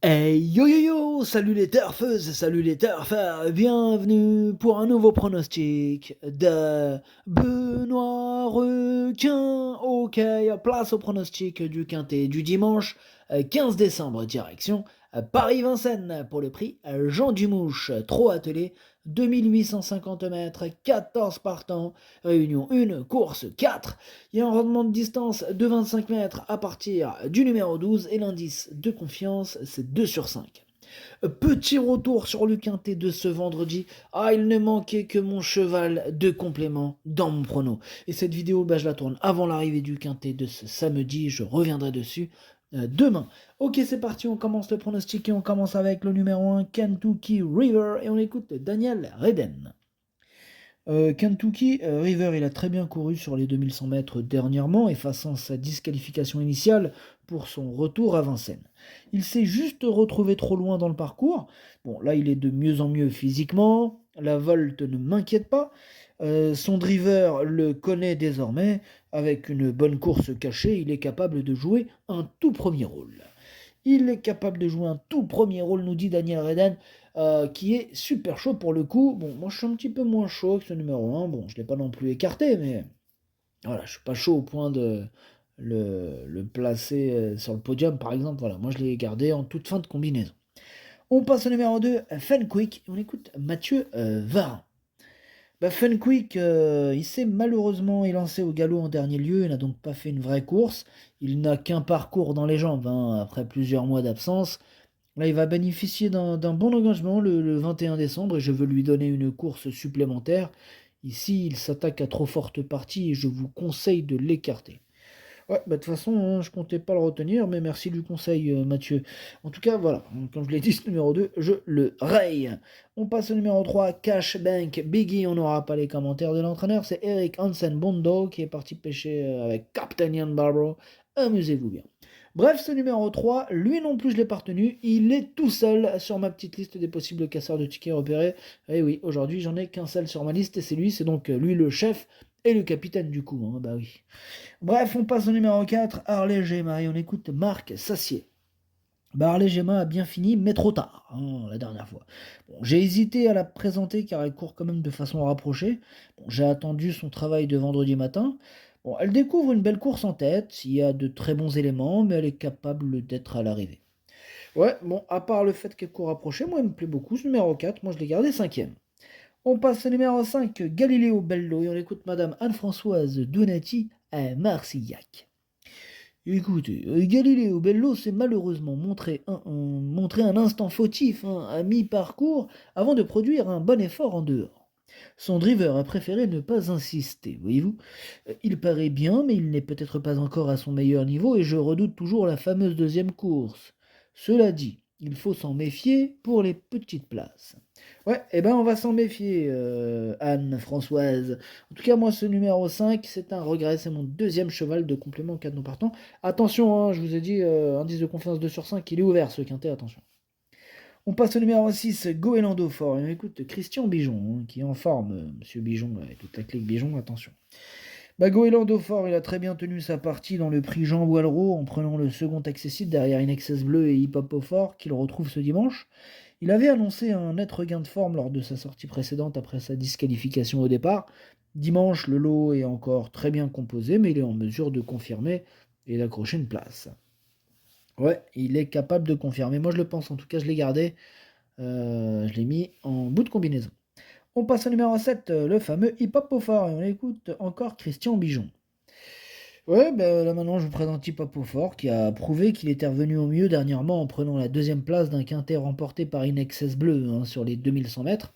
Hey yo yo yo, salut les turfeuses, salut les turfeurs, bienvenue pour un nouveau pronostic de Benoît Requin. Ok, place au pronostic du quintet du dimanche 15 décembre, direction Paris-Vincennes pour le prix Jean Dumouche, trop attelé, 2850 mètres, 14 partants, réunion 1, course 4. Il y a un rendement de distance de 25 mètres à partir du numéro 12 et l'indice de confiance, c'est 2 sur 5. Petit retour sur le quintet de ce vendredi. Ah, il ne manquait que mon cheval de complément dans mon prono. Et cette vidéo, je la tourne avant l'arrivée du quintet de ce samedi. Je reviendrai dessus demain. Ok, c'est parti, on commence le pronostic et on commence avec le numéro 1, Kentucky River. Et on écoute Daniel Reden. Kentucky River, il a très bien couru sur les 2100 mètres dernièrement, effaçant sa disqualification initiale pour son retour à Vincennes. Il s'est juste retrouvé trop loin dans le parcours. Bon, là, il est de mieux en mieux physiquement. La volte ne m'inquiète pas. Son driver le connaît désormais. Avec une bonne course cachée, il est capable de jouer un tout premier rôle. Il est capable de jouer un tout premier rôle, nous dit Daniel Reden, qui est super chaud pour le coup. Bon, moi je suis un petit peu moins chaud que ce numéro 1. Bon, je ne l'ai pas non plus écarté, mais voilà, je suis pas chaud au point de le placer sur le podium, par exemple. Voilà, moi je l'ai gardé en toute fin de combinaison. On passe au numéro 2, Fenquick, et on écoute Mathieu Varin. Fenquick, il s'est malheureusement élancé au galop en dernier lieu, il n'a donc pas fait une vraie course. Il n'a qu'un parcours dans les jambes, hein, après plusieurs mois d'absence. Là, il va bénéficier d'un bon engagement le 21 décembre et je veux lui donner une course supplémentaire. Ici, il s'attaque à trop forte partie et je vous conseille de l'écarter. Ouais, de toute façon, hein, je comptais pas le retenir, mais merci du conseil, Mathieu. En tout cas, voilà, comme je l'ai dit, ce numéro 2, je le raye. On passe au numéro 3, Cash Bank Biggie. On n'aura pas les commentaires de l'entraîneur, c'est Eric Hansen Bondo qui est parti pêcher avec Captain Ian Barbaro. Amusez-vous bien. Bref, ce numéro 3, lui non plus je l'ai pas retenu, il est tout seul sur ma petite liste des possibles casseurs de tickets repérés. Et oui, aujourd'hui j'en ai qu'un seul sur ma liste et c'est lui, c'est donc lui le chef et le capitaine du coup, hein, bah oui. Bref, on passe au numéro 4, Harley Gemma, et on écoute Marc Sassier. Harley Gemma a bien fini, mais trop tard, hein, la dernière fois. Bon, j'ai hésité à la présenter car elle court quand même de façon rapprochée. Bon, j'ai attendu son travail de vendredi matin. Bon, elle découvre une belle course en tête, il y a de très bons éléments, mais elle est capable d'être à l'arrivée. Ouais, bon, à part le fait qu'elle court rapprochée, moi elle me plaît beaucoup, ce numéro 4, moi je l'ai gardé cinquième. On passe au numéro 5, Galileo Bello, et on écoute Madame Anne-Françoise Donati à Marcillac. Écoutez, Galileo Bello s'est malheureusement montré un instant fautif, hein, à mi-parcours avant de produire un bon effort en dehors. Son driver a préféré ne pas insister, voyez-vous. Il paraît bien, mais il n'est peut-être pas encore à son meilleur niveau et je redoute toujours la fameuse deuxième course. Cela dit, il faut s'en méfier pour les petites places. Ouais, eh ben on va s'en méfier, Anne-Françoise. En tout cas, moi, ce numéro 5, c'est un regret. C'est mon deuxième cheval de complément en cas de non partant. Attention, hein, je vous ai dit, indice de confiance 2 sur 5, il est ouvert ce quintet, attention. On passe au numéro 6, Goélando Fort. Et on écoute Christian Bijon, hein, qui est en forme, monsieur Bijon, avec toute la clique Bijon, attention. Goélando Fort, il a très bien tenu sa partie dans le prix Jean Boileau en prenant le second accessible derrière Inexcess Bleu et Hip Hop au Fort, qu'il retrouve ce dimanche. Il avait annoncé un net regain de forme lors de sa sortie précédente après sa disqualification au départ. Dimanche, le lot est encore très bien composé, mais il est en mesure de confirmer et d'accrocher une place. Ouais, il est capable de confirmer. Moi, je le pense. En tout cas, je l'ai gardé. Je l'ai mis en bout de combinaison. On passe au numéro 7, le fameux Hip Hop au Fort. Et on écoute encore Christian Bijon. Ouais, là maintenant je vous présente Hip Hop au Fort qui a prouvé qu'il était revenu au mieux dernièrement en prenant la deuxième place d'un quintet remporté par Inexcess Bleu, hein, sur les 2100 mètres.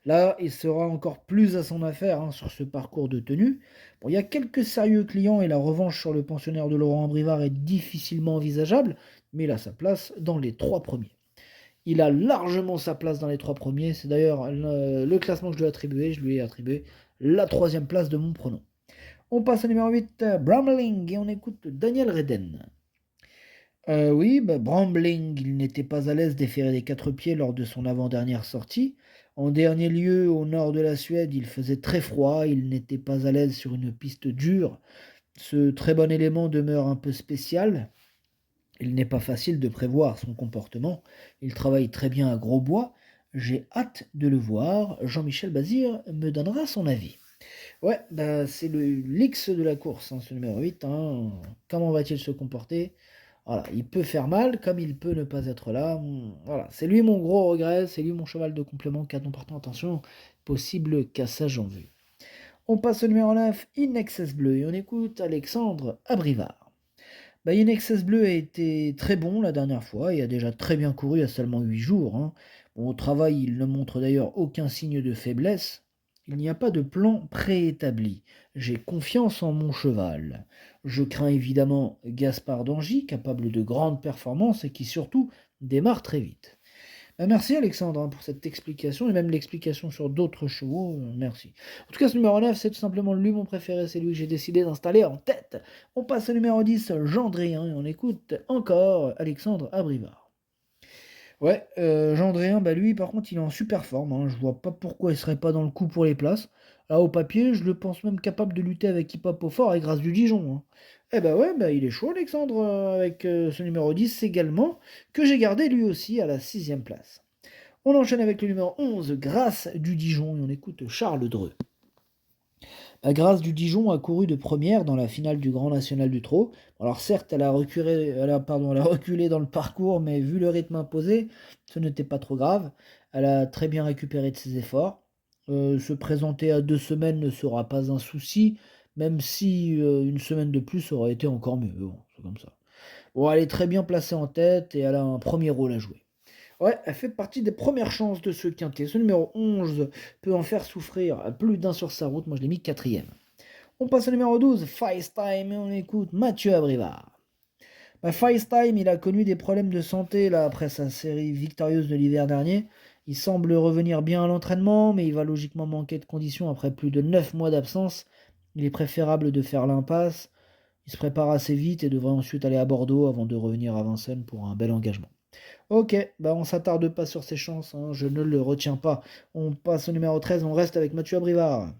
Là, il sera encore plus à son affaire, hein, sur ce parcours de tenue. Bon, il y a quelques sérieux clients et la revanche sur le pensionnaire de Laurent Brivard est difficilement envisageable, mais il a sa place dans les trois premiers. Il a largement sa place dans les trois premiers. C'est d'ailleurs le classement que je lui ai attribué. Je lui ai attribué la troisième place de mon pronom. On passe au numéro 8, Brambling, et on écoute Daniel Reden. Oui, Brambling, il n'était pas à l'aise d'efférer des quatre pieds lors de son avant-dernière sortie. En dernier lieu, au nord de la Suède, il faisait très froid, il n'était pas à l'aise sur une piste dure. Ce très bon élément demeure un peu spécial. Il n'est pas facile de prévoir son comportement. Il travaille très bien à Grosbois. J'ai hâte de le voir. Jean-Michel Bazir me donnera son avis. Ouais, bah, c'est le l'X de la course, hein, ce numéro 8, hein. Comment va-t-il se comporter? Voilà, il peut faire mal, comme il peut ne pas être là. Voilà, c'est lui mon gros regret, c'est lui mon cheval de complément. Canon partant, attention, possible cassage en vue. On passe au numéro 9, In Excess Bleu, et on écoute Alexandre Abrivard. Bah, In Excess Bleu a été très bon la dernière fois et a déjà très bien couru il y a seulement 8 jours, hein. Bon, au travail, il ne montre d'ailleurs aucun signe de faiblesse. Il n'y a pas de plan préétabli. J'ai confiance en mon cheval. Je crains évidemment Gaspard d'Angy, capable de grandes performances et qui surtout démarre très vite. Bah, merci Alexandre, hein, pour cette explication et même l'explication sur d'autres chevaux. Merci. En tout cas, ce numéro 9, c'est tout simplement lui mon préféré. C'est lui que j'ai décidé d'installer en tête. On passe au numéro 10, Gendréen, et on écoute encore Alexandre Abrivard. Ouais, Gendréen, bah lui, par contre, il est en super forme, hein. Je vois pas pourquoi il serait pas dans le coup pour les places. Là, au papier, je le pense même capable de lutter avec Hip-Hop au fort et grâce du Dijon, hein. Eh bah ouais, bah il est chaud, Alexandre, avec ce numéro 10 également, que j'ai gardé lui aussi à la 6ème place. On enchaîne avec le numéro 11, Grâce du Dijon, et on écoute Charles Dreux. La Grâce du Dijon a couru de première dans la finale du Grand National du Trot. Alors certes, elle a reculé dans le parcours, mais vu le rythme imposé, ce n'était pas trop grave. Elle a très bien récupéré de ses efforts. Se présenter à 2 semaines ne sera pas un souci, même si une semaine de plus aurait été encore mieux. Bon, c'est comme ça. Bon, elle est très bien placée en tête et elle a un premier rôle à jouer. Ouais, elle fait partie des premières chances de ce quintet. Ce numéro 11 peut en faire souffrir plus d'un sur sa route. Moi, je l'ai mis 4ème. On passe au numéro 12, FaceTime, et on écoute Mathieu Abrivard. Bah, FaceTime, il a connu des problèmes de santé là, après sa série victorieuse de l'hiver dernier. Il semble revenir bien à l'entraînement, mais il va logiquement manquer de conditions après plus de 9 mois d'absence. Il est préférable de faire l'impasse. Il se prépare assez vite et devrait ensuite aller à Bordeaux avant de revenir à Vincennes pour un bel engagement. Ok, bah on s'attarde pas sur ses chances, hein, je ne le retiens pas. On passe au numéro 13, on reste avec Mathieu Abrivard.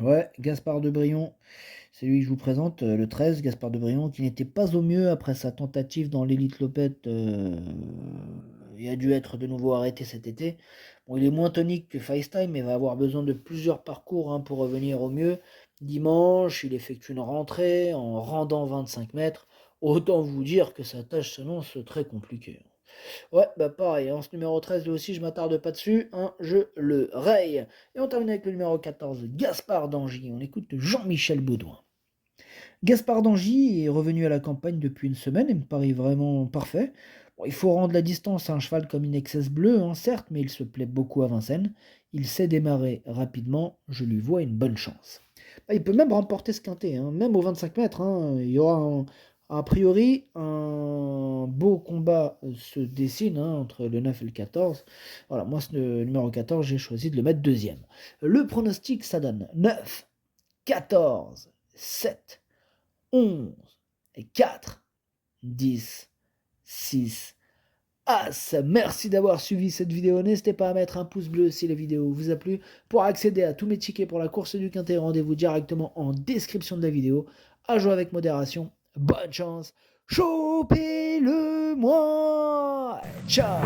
Ouais, Gaspard de Brion, c'est lui que je vous présente, le 13, Gaspard de Brion, qui n'était pas au mieux après sa tentative dans l'élite Lopette. Il a dû être de nouveau arrêté cet été. Bon, il est moins tonique que FaceTime, mais va avoir besoin de plusieurs parcours, hein, pour revenir au mieux. Dimanche, il effectue une rentrée en rendant 25 mètres. Autant vous dire que sa tâche s'annonce très compliquée. Ouais, bah pareil, hein, ce numéro 13, lui aussi, je m'attarde pas dessus, hein, je le raye. Et on termine avec le numéro 14, Gaspard d'Angy. On écoute Jean-Michel Baudouin. Gaspard d'Angy est revenu à la campagne depuis une semaine et me paraît vraiment parfait. Bon, il faut rendre la distance à un cheval comme In Excess Bleu, hein, certes, mais il se plaît beaucoup à Vincennes. Il sait démarrer rapidement, je lui vois une bonne chance. Bah, il peut même remporter ce quintet, hein, même aux 25 mètres. Hein, il y aura a priori un beau combat se dessine, hein, entre le 9 et le 14. Voilà, moi, ce numéro 14, j'ai choisi de le mettre deuxième. Le pronostic, ça donne 9, 14, 7, 11 et 4, 10, 6, As. Merci d'avoir suivi cette vidéo. N'hésitez pas à mettre un pouce bleu si la vidéo vous a plu. Pour accéder à tous mes tickets pour la course du quintet, rendez-vous directement en description de la vidéo. À jouer avec modération. Bonne chance. Chopez-le moi. Ciao.